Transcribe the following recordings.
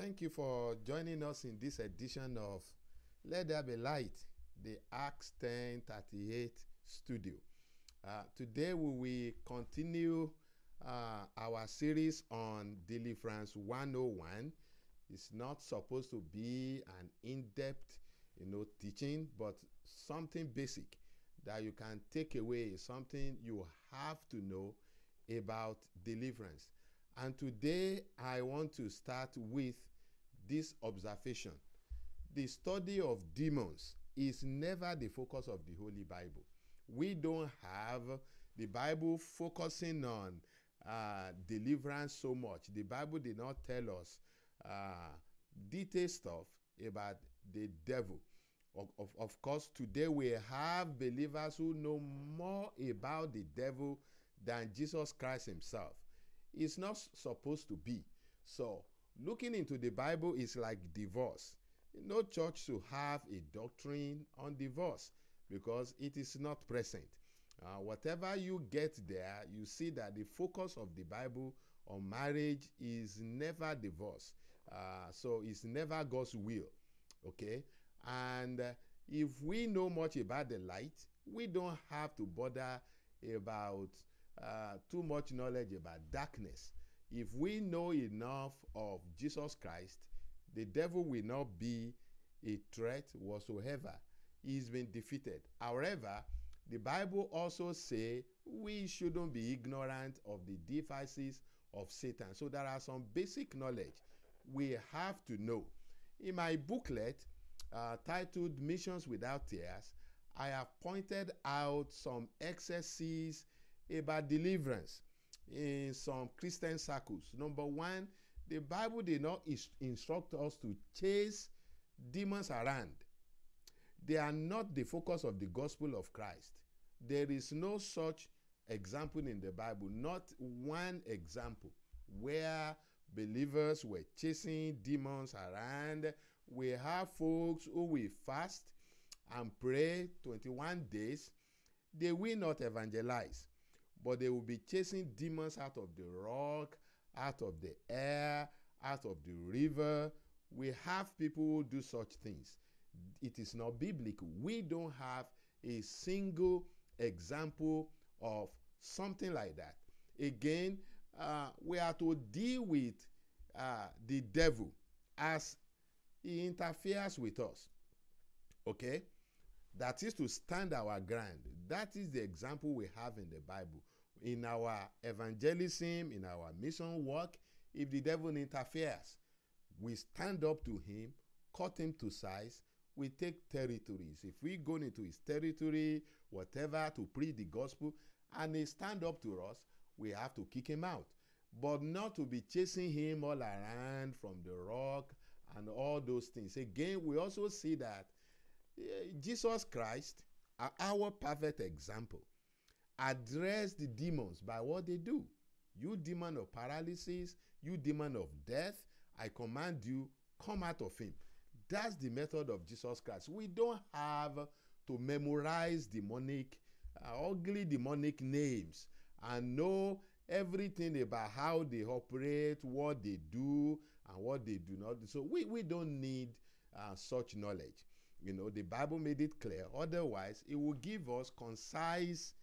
Thank you for joining us in this edition of Let There Be Light, the Acts 10:38 studio. Today we will continue our series on Deliverance 101. It's not supposed to be an in-depth, teaching, but something basic that you can take away, something you have to know about deliverance. And today I want to start with this observation. The study of demons is never the focus of the Holy Bible. We don't have the Bible focusing on deliverance so much. The Bible did not tell us detailed stuff about the devil. Of course, today we have believers who know more about the devil than Jesus Christ himself. It's not supposed to be. So, looking into the Bible is like divorce. No church should have a doctrine on divorce because it is not present. Whatever you get there, you see that the focus of the Bible on marriage is never divorce. So it's never God's will. Okay? And if we know much about the light, we don't have to bother about too much knowledge about darkness. If we know enough of Jesus Christ, the devil will not be a threat whatsoever. He's been defeated. However, the Bible also says we shouldn't be ignorant of the devices of Satan. So there are some basic knowledge we have to know. In my booklet titled Missions Without Tears, I have pointed out some excesses about deliverance in some Christian circles. Number one, the Bible did not instruct us to chase demons around. They are not the focus of the gospel of Christ. There is no such example in the Bible, not one example where believers were chasing demons around. We have folks who will fast and pray 21 days. They will not evangelize, but they will be chasing demons out of the rock, out of the air, out of the river. We have people who do such things. It is not biblical. We don't have a single example of something like that. Again, we are to deal with the devil as he interferes with us. Okay? That is to stand our ground. That is the example we have in the Bible. In our evangelism, in our mission work, if the devil interferes, we stand up to him, cut him to size, we take territories. If we go into his territory, whatever, to preach the gospel, and he stand up to us, we have to kick him out. But not to be chasing him all around from the rock and all those things. Again, we also see that Jesus Christ, our perfect example, address the demons by what they do. You demon of paralysis, you demon of death, I command you, come out of him. That's the method of Jesus Christ. We don't have to memorize demonic, ugly demonic names and know everything about how they operate, what they do, and what they do not do. So we don't need such knowledge. The Bible made it clear. Otherwise, it will give us concise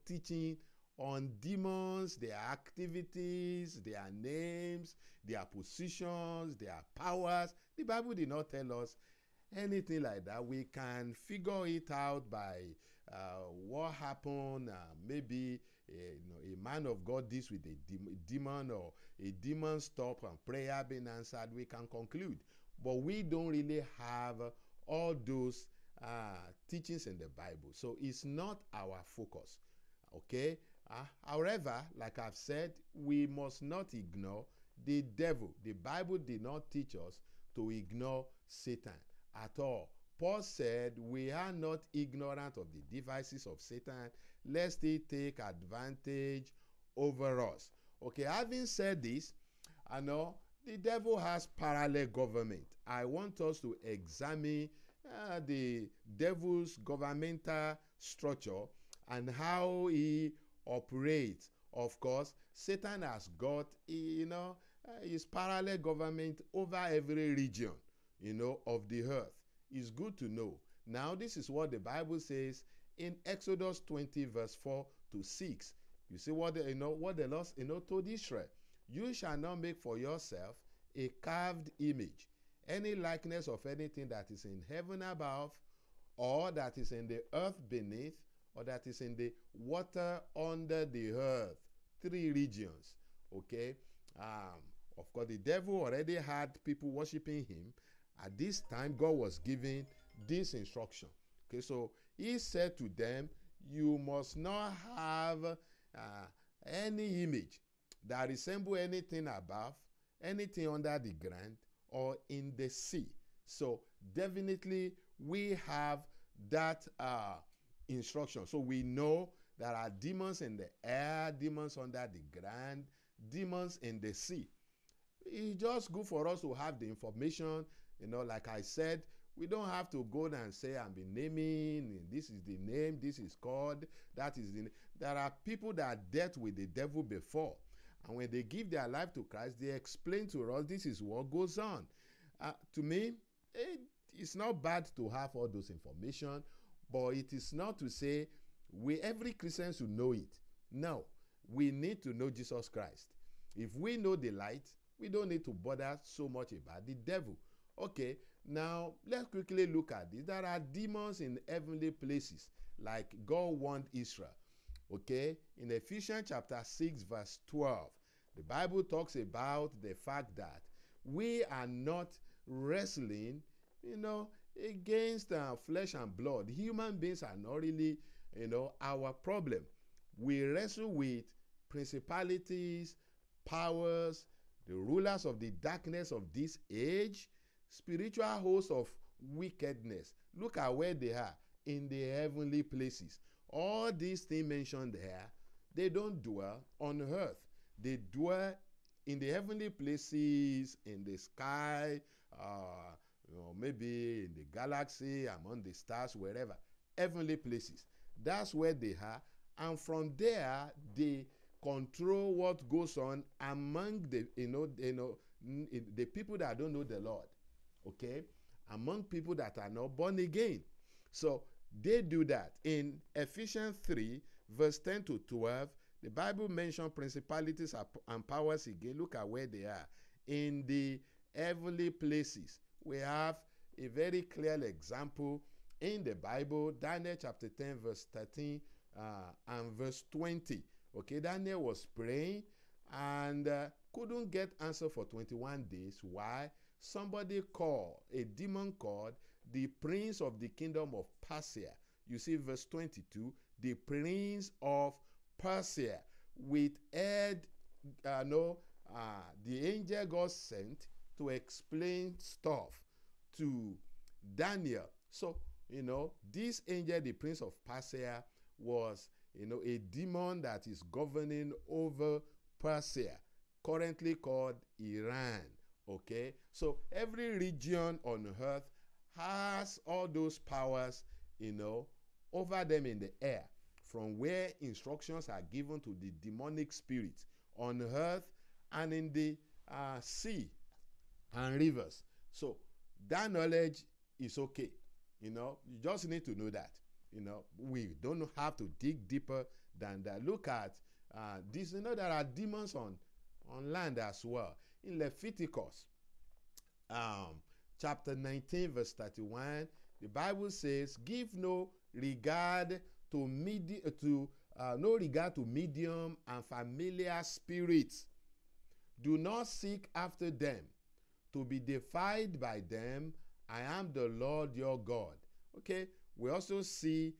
teaching on demons, their activities, their names, their positions, their powers. The Bible did not tell us anything like that. We can figure it out by what happened. Maybe a man of God deals with a demon, or a demon stop and prayer being answered. We can conclude. But we don't really have all those teachings in the Bible. So it's not our focus. Okay? However, like I've said, we must not ignore the devil. The Bible did not teach us to ignore Satan at all. Paul said, we are not ignorant of the devices of Satan, lest he take advantage over us. Okay, having said this, I know the devil has parallel government. I want us to examine the devil's governmental structure and how he operates. Of course, Satan has got, is parallel government over every region, of the earth. It's good to know. Now, this is what the Bible says in Exodus 20, verse 4 to 6. You see what the Lord told Israel. You shall not make for yourself a carved image, any likeness of anything that is in heaven above, or that is in the earth beneath, or that is in the water under the earth. 3 regions. Okay? Of course, the devil already had people worshiping him. At this time, God was giving this instruction. Okay, so he said to them, you must not have any image that resemble anything above, anything under the ground, or in the sea. So definitely we have that instruction. So we know there are demons in the air, demons under the ground, demons in the sea. It's just good for us to have the information. Like I said, we don't have to go and say, I'm be naming, this is the name, this is called, that is the name. There are people that dealt with the devil before. And when they give their life to Christ, they explain to us this is what goes on. To me, it's not bad to have all those information, but it is not to say every Christian should know it. No, we need to know Jesus Christ. If we know the light, we don't need to bother so much about the devil. Okay, now let's quickly look at this. There are demons in heavenly places, like God warned Israel. Okay, in Ephesians chapter 6, verse 12, the Bible talks about the fact that we are not wrestling, against flesh and blood. Human beings are not really, our problem. We wrestle with principalities, powers, the rulers of the darkness of this age, spiritual hosts of wickedness. Look at where they are in the heavenly places. All these things mentioned there, they don't dwell on earth. They dwell in the heavenly places, in the sky, maybe in the galaxy, among the stars, wherever. Heavenly places. That's where they are. And from there, they control what goes on among the, the people that don't know the Lord. Okay? Among people that are not born again. So, they do that. In Ephesians 3, verse 10 to 12, the Bible mentions principalities and powers again. Look at where they are. In the heavenly places, we have a very clear example in the Bible. Daniel chapter 10, verse 13 and verse 20. Okay, Daniel was praying and couldn't get answer for 21 days. Why? Somebody called, a demon called, the prince of the kingdom of Persia. You see verse 22, the prince of Persia, with head, the angel God sent to explain stuff to Daniel. So, this angel, the prince of Persia, was, a demon that is governing over Persia, currently called Iran. Okay? So, every region on earth has all those powers, over them in the air, from where instructions are given to the demonic spirits on earth and in the sea and rivers. So that knowledge is okay. You just need to know that. We don't have to dig deeper than that. Look at this. There are demons on land as well. In Leviticus chapter 19, verse 31, the Bible says, give no regard to medium and familiar spirits. Do not seek after them. To be defied by them, I am the Lord your God. Okay, we also see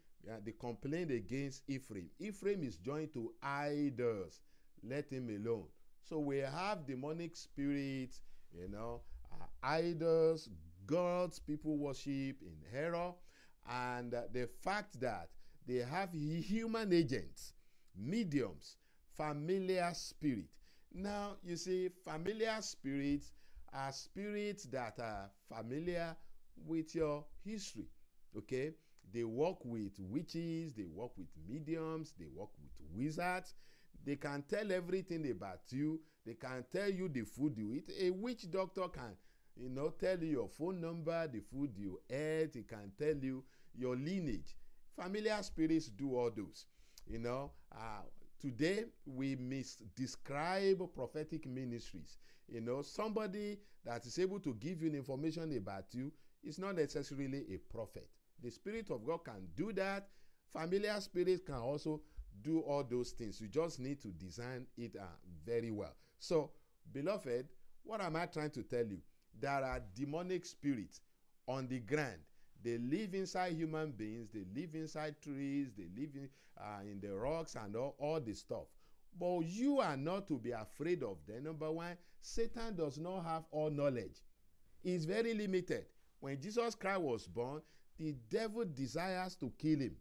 the complaint against Ephraim. Ephraim is joined to idols. Let him alone. So we have demonic spirits, idols, gods people worship in error, and the fact that they have human agents, mediums, familiar spirit. Now, you see, familiar spirits are spirits that are familiar with your history. Okay? They work with witches, they work with mediums, they work with wizards. They can tell everything about you. They can tell you the food you eat. A witch doctor can, tell you your phone number, the food you ate. He can tell you your lineage. Familiar spirits do all those. Today we describe prophetic ministries. Somebody that is able to give you information about you is not necessarily a prophet. The Spirit of God can do that. Familiar spirits can also do all those things. You just need to design it very well. So, beloved, what am I trying to tell you? There are demonic spirits on the ground. They live inside human beings. They live inside trees. They live in the rocks and all the stuff. But you are not to be afraid of them. Number one, Satan does not have all knowledge. He's very limited. When Jesus Christ was born, the devil desires to kill him.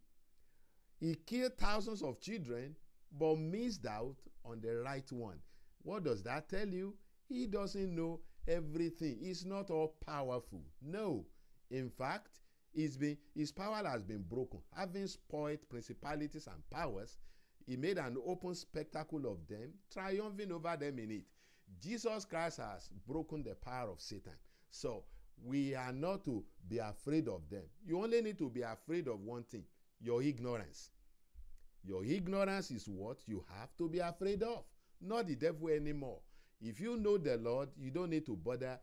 He killed thousands of children, but missed out on the right one. What does that tell you? He doesn't know everything. He's not all powerful. No. In fact, his power has been broken. Having spoiled principalities and powers, he made an open spectacle of them, triumphing over them in it. Jesus Christ has broken the power of Satan. So, we are not to be afraid of them. You only need to be afraid of one thing: your ignorance. Your ignorance is what you have to be afraid of, not the devil anymore. If you know the Lord, you don't need to bother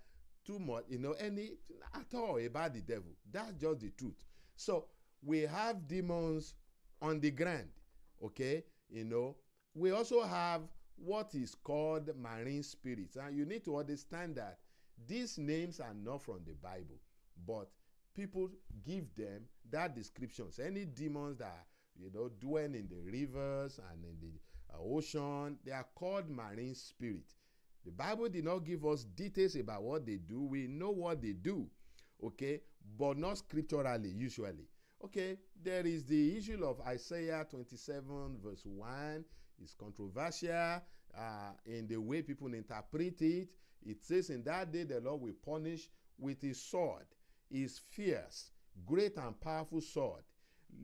too much, at all about the devil. That's just the truth. So we have demons on the ground, okay? We also have what is called marine spirits. And you need to understand that these names are not from the Bible, but people give them that descriptions. Any demons that dwell in the rivers and in the ocean, they are called marine spirits. The Bible did not give us details about what they do. We know what they do, okay, but not scripturally usually. Okay, there is the issue of Isaiah 27 verse 1. It's controversial in the way people interpret it. It says, in that day the Lord will punish with his sword, his fierce, great and powerful sword,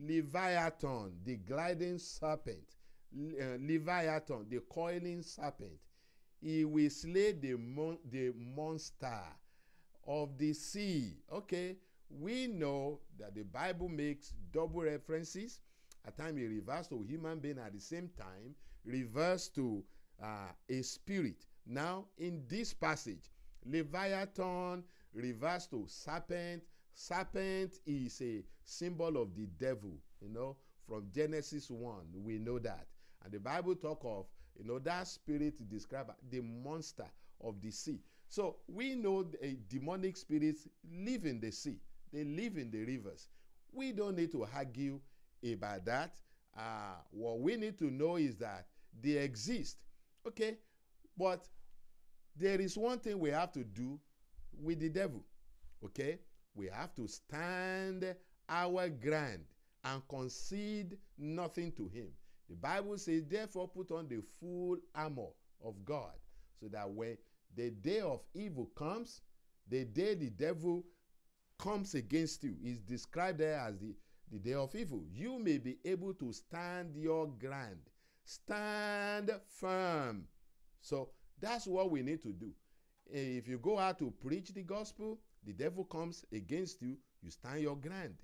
Leviathan, the gliding serpent, Leviathan, the coiling serpent. He will slay the monster of the sea. Okay, we know that the Bible makes double references. At times it refers to human being, at the same time refers to a spirit. Now, in this passage, Leviathan refers to serpent. Serpent is a symbol of the devil, from Genesis 1, we know that. And the Bible talk of, that spirit described the monster of the sea. So we know demonic spirits live in the sea. They live in the rivers. We don't need to argue about that. What we need to know is that they exist. Okay? But there is one thing we have to do with the devil. Okay? We have to stand our ground and concede nothing to him. The Bible says, therefore put on the full armor of God, so that when the day of evil comes, the day the devil comes against you is described there as the day of evil. You may be able to stand your ground. Stand firm. So that's what we need to do. If you go out to preach the gospel, the devil comes against you, you stand your ground.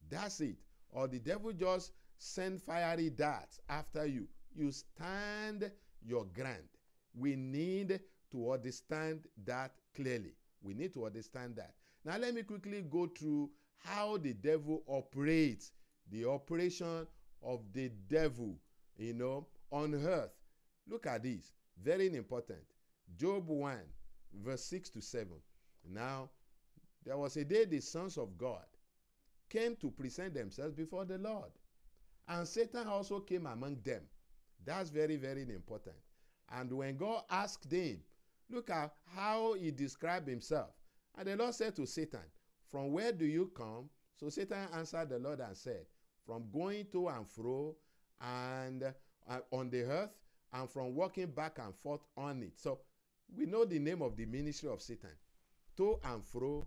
That's it. Or the devil just send fiery darts after you. You stand your ground. We need to understand that clearly. We need to understand that. Now let me quickly go through how the devil operates, the operation of the devil, on earth. Look at this. Very important. Job 1, verse 6 to 7. Now, there was a day the sons of God came to present themselves before the Lord. And Satan also came among them. That's very, very important. And when God asked him, look at how he described himself. And the Lord said to Satan, from where do you come? So Satan answered the Lord and said, from going to and fro and on the earth, and from walking back and forth on it. So we know the name of the ministry of Satan. To and fro,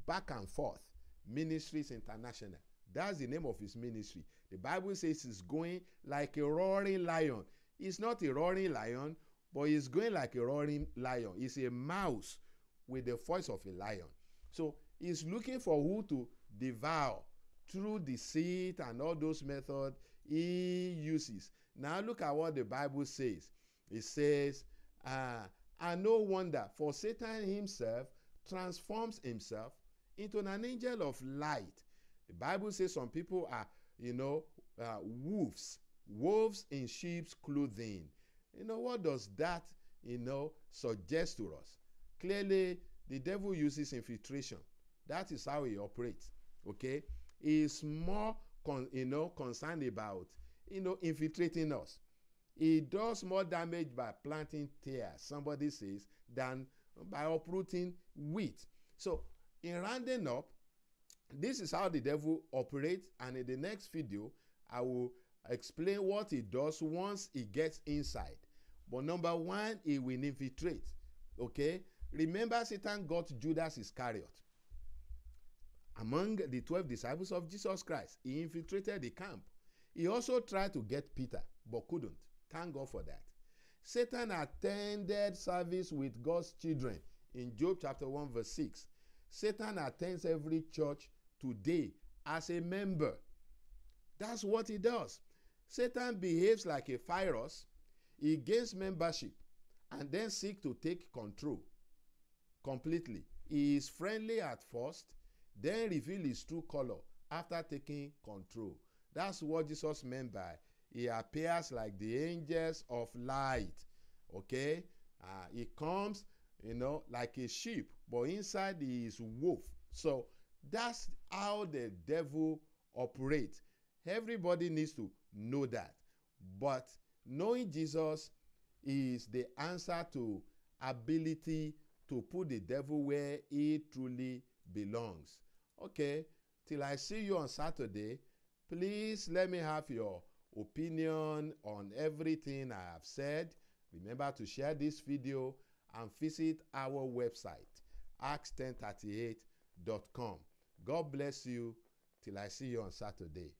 back and forth. Ministries International. That's the name of his ministry. The Bible says he's going like a roaring lion. He's not a roaring lion, but he's going like a roaring lion. He's a mouse with the voice of a lion. So he's looking for who to devour through deceit and all those methods he uses. Now look at what the Bible says. It says, and no wonder, for Satan himself transforms himself into an angel of light. The Bible says some people are, wolves in sheep's clothing. What does that, suggest to us? Clearly, the devil uses infiltration. That is how he operates. Okay? He is more, concerned about, infiltrating us. He does more damage by planting tares, somebody says, than by uprooting wheat. So, in rounding up, this is how the devil operates, and in the next video, I will explain what he does once he gets inside. But number one, he will infiltrate. Okay? Remember, Satan got Judas Iscariot. Among the 12 disciples of Jesus Christ, he infiltrated the camp. He also tried to get Peter, but couldn't. Thank God for that. Satan attended service with God's children in Job chapter 1 verse 6. Satan attends every church today as a member. That's what he does. Satan behaves like a virus. He gains membership and then seeks to take control completely. He is friendly at first, then reveals his true color after taking control. That's what Jesus meant by he appears like the angels of light. Okay? He comes, like a sheep, but inside he is wolf. So that's how the devil operates. Everybody needs to know that. But knowing Jesus is the answer to ability to put the devil where he truly belongs. Okay, till I see you on Saturday, please let me have your opinion on everything I have said. Remember to share this video and visit our website, acts1038.com. God bless you till I see you on Saturday.